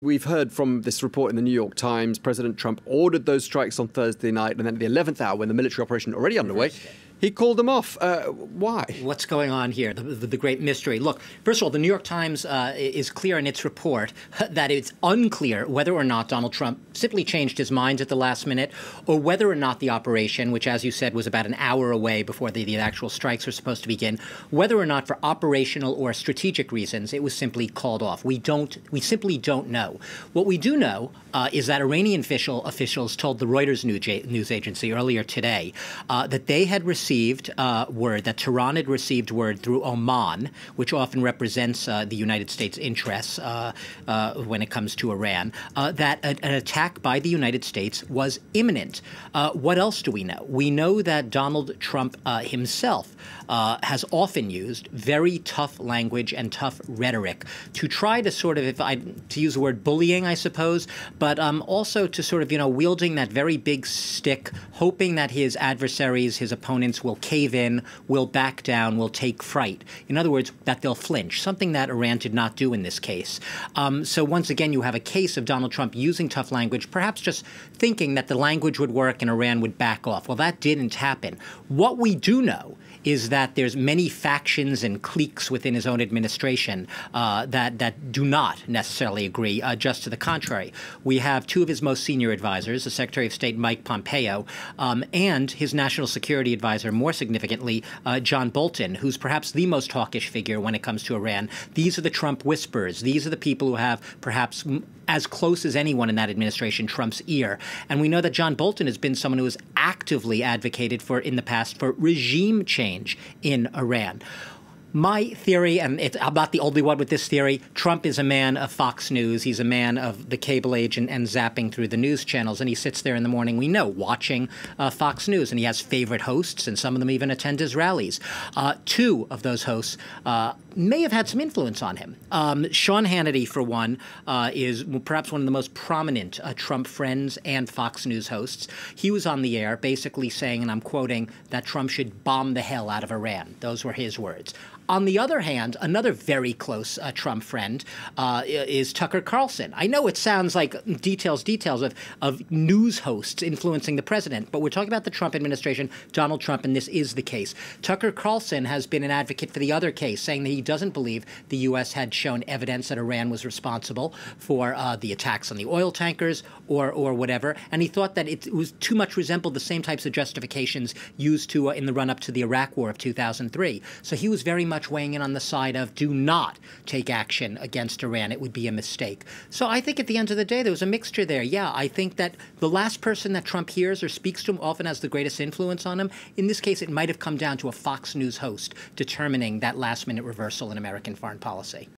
We've heard from this report in the New York Times, President Trump ordered those strikes on Thursday night, and then at the 11th hour, when the military operation already underway, he called them off. Why? What's going on here? The great mystery. Look, first of all, the New York Times is clear in its report that it's unclear whether or not Donald Trump simply changed his mind at the last minute, or whether or not the operation, which, as you said, was about an hour away before the actual strikes were supposed to begin, whether or not for operational or strategic reasons it was simply called off. We simply don't know. What we do know is that Iranian officials told the Reuters news agency earlier today that they had received word, that Tehran had received word through Oman, which often represents the United States' interests when it comes to Iran, that an attack by the United States was imminent. What else do we know? We know that Donald Trump himself has often used very tough language and tough rhetoric to try to sort of, to use the word bullying, I suppose, but also to sort of, wielding that very big stick, hoping that his adversaries, his opponents, will cave in, will back down, will take fright. In other words, that they'll flinch, something that Iran did not do in this case. So once again, you have a case of Donald Trump using tough language, perhaps just thinking that the language would work and Iran would back off. Well, that didn't happen. What we do know is that there's many factions and cliques within his own administration that do not necessarily agree, just to the contrary. We have two of his most senior advisors, the Secretary of State Mike Pompeo, and his national security advisor, more significantly, John Bolton, who's perhaps the most hawkish figure when it comes to Iran. These are the Trump whisperers. These are the people who have perhaps as close as anyone in that administration Trump's ear. And we know that John Bolton has been someone who has actively advocated for, in the past, for regime change in Iran. My theory, and I'm not the only one with this theory, Trump is a man of Fox News. He's a man of the cable age and zapping through the news channels. And he sits there in the morning, we know, watching Fox News. And he has favorite hosts, and some of them even attend his rallies. Two of those hosts may have had some influence on him. Sean Hannity, for one, is perhaps one of the most prominent Trump friends and Fox News hosts. He was on the air basically saying, and I'm quoting, that Trump should bomb the hell out of Iran. Those were his words. On the other hand, another very close Trump friend is Tucker Carlson. I know it sounds like details of news hosts influencing the president, but we're talking about the Trump administration, Donald Trump, and this is the case. Tucker Carlson has been an advocate for the other case, saying that he doesn't believe the U.S. had shown evidence that Iran was responsible for the attacks on the oil tankers or whatever, and he thought that it was too much resembled the same types of justifications used to in the run-up to the Iraq War of 2003. So he was very much weighing in on the side of do not take action against Iran. It would be a mistake. So I think at the end of the day, there was a mixture there. Yeah, I think that the last person that Trump hears or speaks to him often has the greatest influence on him. In this case, it might have come down to a Fox News host determining that last-minute reversal in American foreign policy.